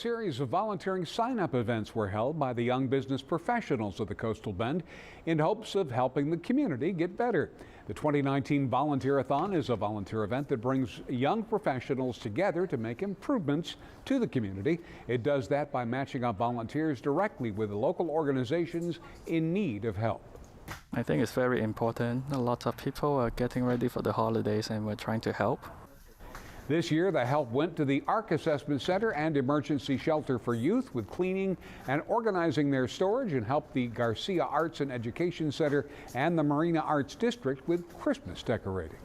A series of volunteering sign-up events were held by the young business professionals of the Coastal Bend in hopes of helping the community get better. The 2019 Volunteer-a-thon is a volunteer event that brings young professionals together to make improvements to the community. It does that by matching up volunteers directly with the local organizations in need of help. I think it's very important. A lot of people are getting ready for the holidays and we're trying to help. This year, the help went to the ARC Assessment Center and Emergency Shelter for Youth with cleaning and organizing their storage, and helped the Garcia Arts and Education Center and the Marina Arts District with Christmas decorating.